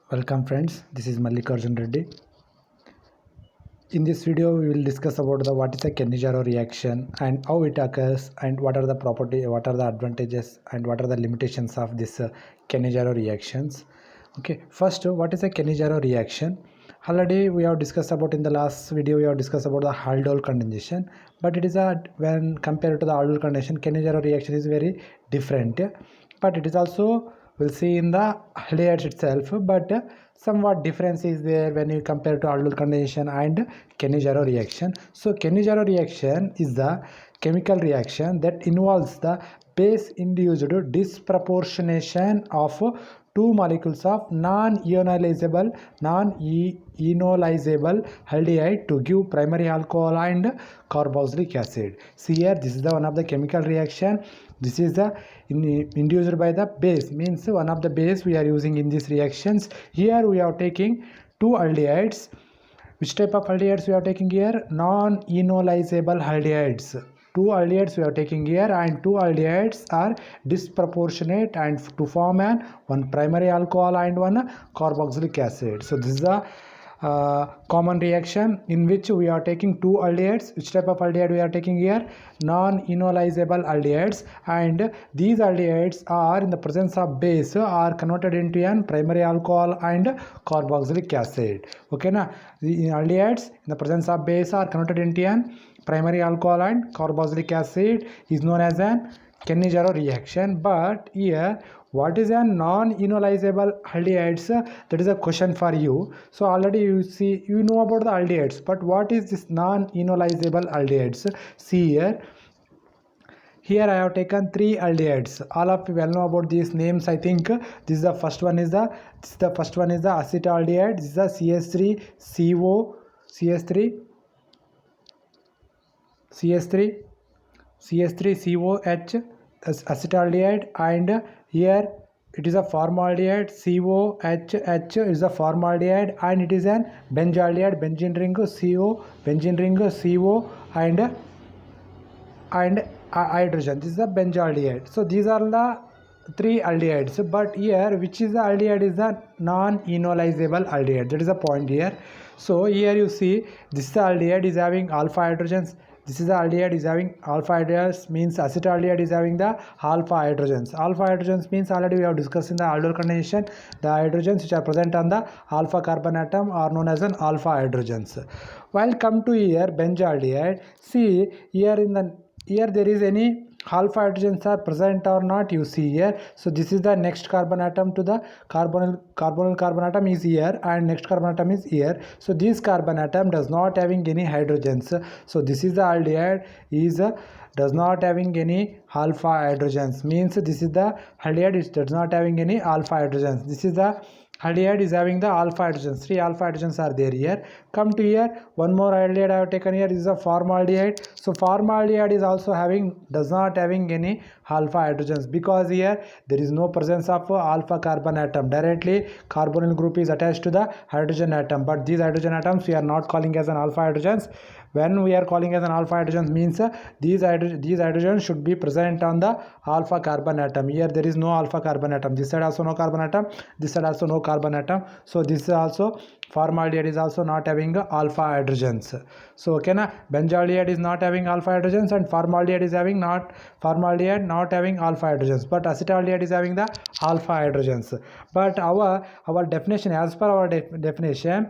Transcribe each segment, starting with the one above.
Welcome friends, this is Mallikarjun Reddy. In this video we will discuss about the what is a Kenichiro reaction and how it occurs and what are the advantages and what are the limitations of this Kenichiro reactions. Okay, first what is a Kenichiro reaction? Already we have discussed about in the last video we have discussed about the aldol condensation, but it is when compared to the aldol condensation, Kenichiro reaction is very different, but it is also we'll see in the aldehydes itself, but somewhat difference is there when you compare to aldol condensation and Kenichiro reaction. So Kenichiro reaction is the chemical reaction that involves the base induced disproportionation of two molecules of non-ionizable aldehyde to give primary alcohol and carboxylic acid. See here, this is the one of the chemical reaction. This is the induced by the base, means one of the base we are using in these reactions. Here we are taking two aldehydes. Which type of aldehydes we are taking here? Non-enolizable aldehydes. Two aldehydes we are taking here, and two aldehydes are disproportionate and to form one primary alcohol and one carboxylic acid. So this is a common reaction in which we are taking two aldehydes. Which type of aldehyde we are taking here? Non-enolizable aldehydes, and these aldehydes are in the presence of base are converted into an primary alcohol and carboxylic acid. Okay, now the aldehydes in the presence of base are converted into an primary alcohol and carboxylic acid is known as an Kenichiro reaction. But here, what is a non-enolizable aldehydes? That is a question for you. So already you know about the aldehydes, but what is this non-enolizable aldehydes? See here. Here I have taken three aldehydes. All of you well know about these names. I think this is the first one is the acetaldehyde. This is the CS3COH acetaldehyde, and here it is a formaldehyde. COHH is a formaldehyde, and it is an benzaldehyde, benzene ring CO, and hydrogen. This is the benzaldehyde. So these are the three aldehydes, but here which is the aldehyde is the non-enolizable aldehyde. That is the point here. So here you see this aldehyde is having alpha hydrogens. This is the aldehyde is having alpha hydrogens, means acetaldehyde is having the alpha hydrogens. Alpha hydrogens means already we have discussed in the aldol condensation. The hydrogens which are present on the alpha carbon atom are known as an alpha hydrogens. While come to here benzaldehyde, see here there is any alpha hydrogens are present or not, you see here. So this is the next carbon atom to the carbonyl carbon atom is here, and next carbon atom is here. So this carbon atom does not having any hydrogens. So this is the aldehyde is does not having any alpha hydrogens, means this is the aldehyde is does not having any alpha hydrogens. This is the aldehyde is having the alpha hydrogens. Three alpha hydrogens are there here. Come to here, one more aldehyde I have taken here. This is a formaldehyde. So formaldehyde is also does not having any alpha hydrogens, because here there is no presence of alpha carbon atom. Directly carbonyl group is attached to the hydrogen atom, but these hydrogen atoms we are not calling as an alpha hydrogens. When we are calling as an alpha hydrogens means these hydrogens should be present on the alpha carbon atom. Here there is no alpha carbon atom. This side also no carbon atom. This side also no carbon atom. So this is also formaldehyde is also not having alpha hydrogens. So okay na, benzaldehyde is not having alpha hydrogens, and formaldehyde is having not having alpha hydrogens, but acetaldehyde is having the alpha hydrogens. But our definition, as per our definition,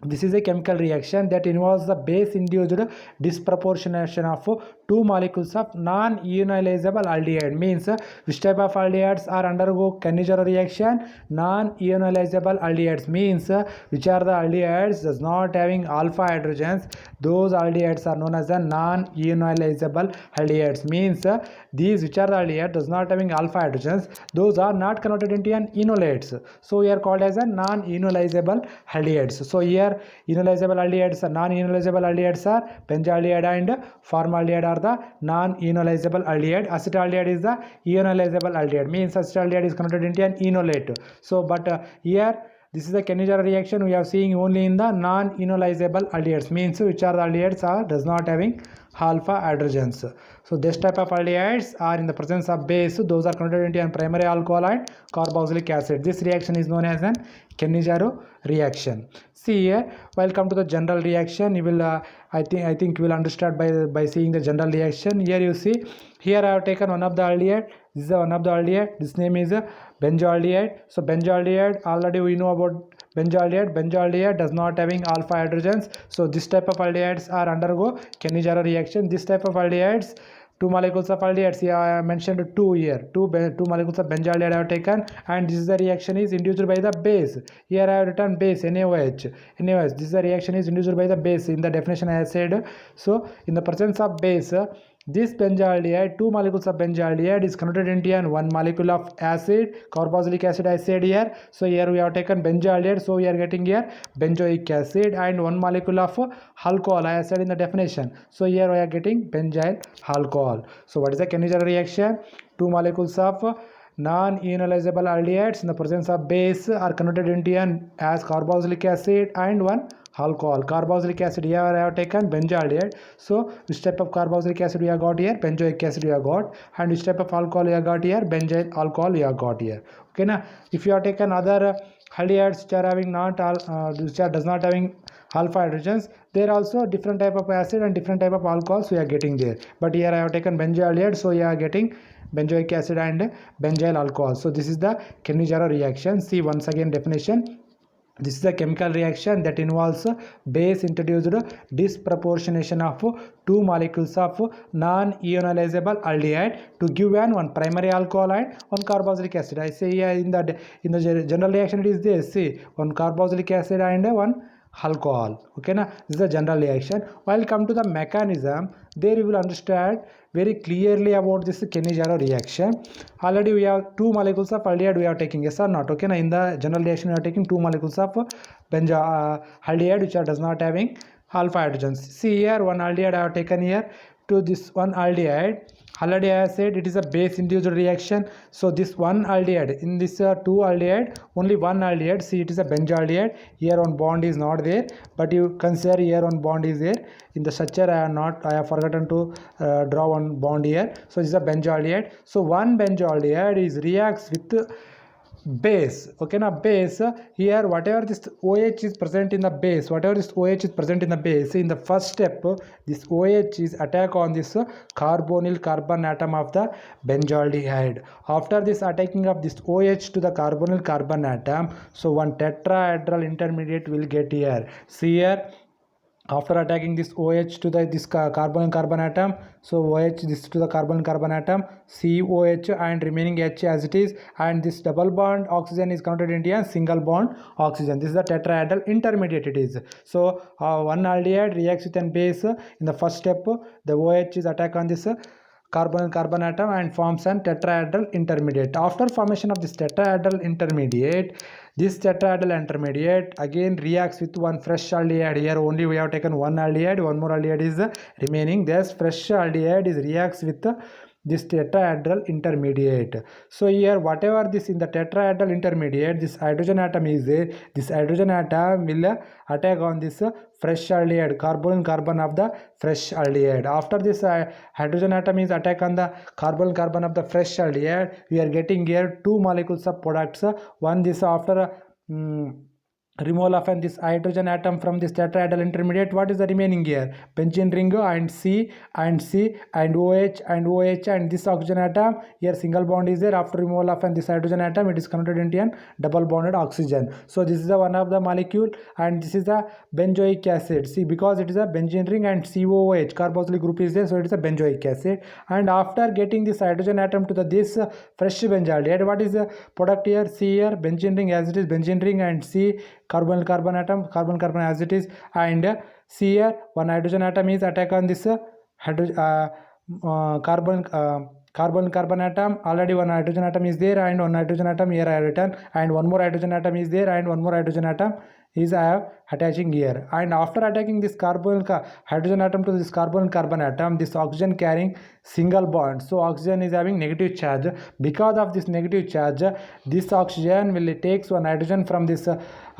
this is a chemical reaction that involves the base induced disproportionation of two molecules of non-ionizable aldehyde, means which type of aldehydes are undergo Kenichiro reaction? Non-ionizable aldehydes, means which are the aldehydes does not having alpha hydrogens. Those aldehydes are known as the non-ionizable aldehydes, means these which are the aldehyde does not having alpha hydrogens, those are not converted into an enolates. So we are called as a non-enolizable aldehydes. So here enolizable aldehydes, non-enolizable aldehydes are benzaldehyde and formaldehyde are the non-enolizable aldehyde. Acetaldehyde is the enolizable aldehyde, means acetaldehyde is converted into an enolate. So but here this is the Kenny-Jarrah reaction we are seeing only in the non-enolizable aldehydes, means which are the aldehydes are does not having alpha hydrogens. So this type of aldehydes are in the presence of base, those are converted into a primary alcohol and carboxylic acid. This reaction is known as an Kenny-Jarrah reaction. See here, while come to the general reaction, you will I think you will understand by seeing the general reaction. Here you see, here I have taken one of the aldehyde. This is one of the aldehyde. This name is benzoaldehyde. So benzoaldehyde, already we know about benzoaldehyde. Benzoaldehyde does not having alpha hydrogens. So this type of aldehydes are undergo Kenny-Jarrah reaction. This type of aldehydes, two molecules of aldehydes, here I have mentioned two here. Two molecules of benzoaldehyde I have taken, and this is the reaction is induced by the base. Here I have written base NaOH. NaOH. This is the reaction is induced by the base. In the definition I have said. So in the presence of base, this benzoaldehyde, two molecules of benzoaldehyde is converted into one molecule of acid, carboxylic acid I said here. So here we have taken benzoaldehyde, so we are getting here benzoic acid, and one molecule of alcohol I said in the definition. So here we are getting benzyl alcohol. So what is the Kenny-Jarrah reaction? Two molecules of non-enolizable aldehydes in the presence of base are converted into an as carboxylic acid and one alcohol. Carboxylic acid, here I have taken benzoaldehyde. So which type of carboxylic acid we have got here? Benzoic acid we have got. And which type of alcohol we have got here? Benzyl alcohol we have got here. Okay, now if you have taken other aldehydes which are having which are does not having alpha hydrogens, there are also different type of acid and different type of alcohols we are getting there. But here I have taken benzoaldehyde, so you are getting benzoic acid and benzyl alcohol. So this is the Kenny-Jarrah reaction. See once again definition. This is a chemical reaction that involves base introduced disproportionation of two molecules of non-ionizable aldehyde to give one primary alcohol and one carboxylic acid. I say here in the general reaction it is this. See, one carboxylic acid and one alcohol. Okay, now this is the general reaction. While come to the mechanism, there you will understand very clearly about this Kenny-Jarrah reaction. Already we have two molecules of aldehyde we are taking, yes or not? Okay, now in the general reaction we are taking two molecules of aldehyde which are does not having alpha hydrogens. See here, one aldehyde I have taken here. To this one aldehyde, already I have said it is a base induced reaction. So this one aldehyde, in this two aldehyde, only one aldehyde, see it is a benzoaldehyde. Here one bond is not there, but you consider here one bond is there. In the structure I have forgotten to draw one bond here. So this is a benzoaldehyde. So one benzoaldehyde is reacts with base. Okay, now base, here whatever this OH is present in the base, whatever this OH is present in the base, in the first step this OH is attack on this carbonyl carbon atom of the benzoaldehyde. After this attacking of this OH to the carbonyl carbon atom, so one tetrahedral intermediate will get here. See here, after attacking this OH to this carbon carbon atom, so OH this to the carbon carbon atom, COH and remaining H as it is, and this double bond oxygen is converted into a single bond oxygen. This is the tetrahedral intermediate it is. So one aldehyde reacts with an base. In the first step the OH is attack on this carbon carbon atom and forms an tetrahedral intermediate. After formation of this tetrahedral intermediate, this tetrahedral intermediate again reacts with one fresh aldehyde. Here only we have taken one aldehyde, one more aldehyde is remaining. This fresh aldehyde is reacts with this tetrahedral intermediate. So here whatever this in the tetrahedral intermediate, this hydrogen atom is there, this hydrogen atom will attack on this fresh aldehyde, carbon carbon of the fresh aldehyde. After this hydrogen atom is attack on the carbon carbon of the fresh aldehyde, we are getting here two molecules of products. One this after removal of this hydrogen atom from this tetrahedral intermediate, what is the remaining here? Benzene ring and C and C and OH and OH and this oxygen atom. Here single bond is there. After removal of this hydrogen atom, it is converted into a double bonded oxygen. So this is the one of the molecule, and this is the benzoic acid. See, because it is a benzene ring and COOH carboxylic group is there, so it is a benzoic acid. And after getting this hydrogen atom to the this fresh benzoaldehyde, what is the product here? C here benzene ring as it is, benzene ring, and C carbon carbon atom, carbon carbon as it is, and C here one hydrogen atom is attack on this carbon carbon carbon atom, already one hydrogen atom is there and one nitrogen atom here I have written, and one more hydrogen atom is there and one more hydrogen atom is I have attaching here. And after attaching this hydrogen atom to this carbon carbon atom, this oxygen carrying single bond, so oxygen is having negative charge. Because of this negative charge, this oxygen will takes one hydrogen from this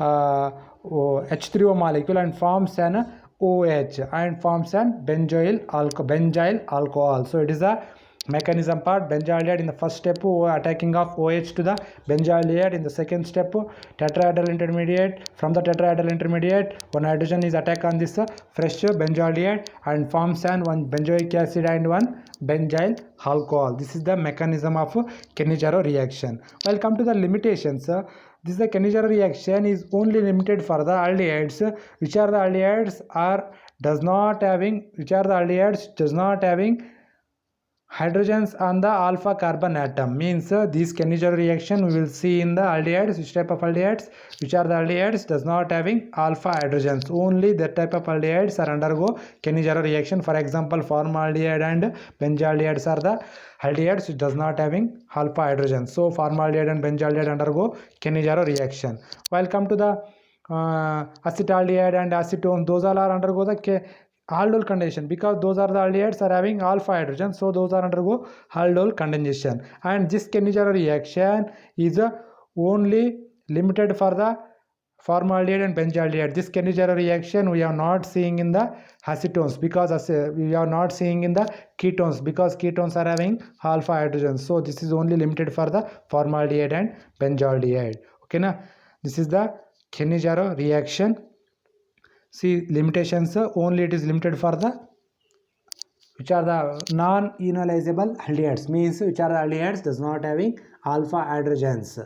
H3O molecule and forms an OH and forms an benzyl alcohol. So it is a mechanism part. Benzaldehyde in the first step attacking of OH to the benzaldehyde. In the second step, tetrahedral intermediate, from the tetrahedral intermediate one hydrogen is attack on this fresh benzaldehyde and forms an one benzoic acid and one benzyl alcohol. This is the mechanism of Kenny-Jarrow reaction. Well, come to the limitations. This is the Kenny-Jarrow reaction is only limited for the aldehydes, which are the aldehydes does not having hydrogens on the alpha carbon atom. Means this Kenny-Jarrow reaction we will see in the aldehydes. Which type of aldehydes? Which are the aldehydes does not having alpha hydrogens. Only that type of aldehydes are undergo Kenny-Jarrow reaction. For example, formaldehyde and benzaldehydes are the aldehydes which does not having alpha hydrogens. So formaldehyde and benzaldehyde undergo Kenny-Jarrow reaction. While come to the acetaldehyde and acetone, those all are undergo the aldol condensation, because those are the aldehydes are having alpha hydrogen, so those are undergo aldol condensation. And this Kenny-Jarrow reaction is only limited for the formaldehyde and benzaldehyde. This Kenny-Jarrow reaction we are not seeing in the acetones, because we are not seeing in the ketones, because ketones are having alpha hydrogen. So this is only limited for the formaldehyde and benzaldehyde. Okay na? This is the Kenny-Jarrow reaction. See limitations, only it is limited for the which are the non-enolizable aldehydes, means which are the aldehydes does not having alpha hydrogens.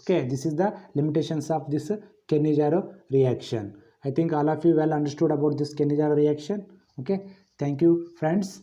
Okay, this is the limitations of this Kenny-Jarrow reaction. I think all of you well understood about this Kenny-Jarrow reaction. Okay, thank you friends.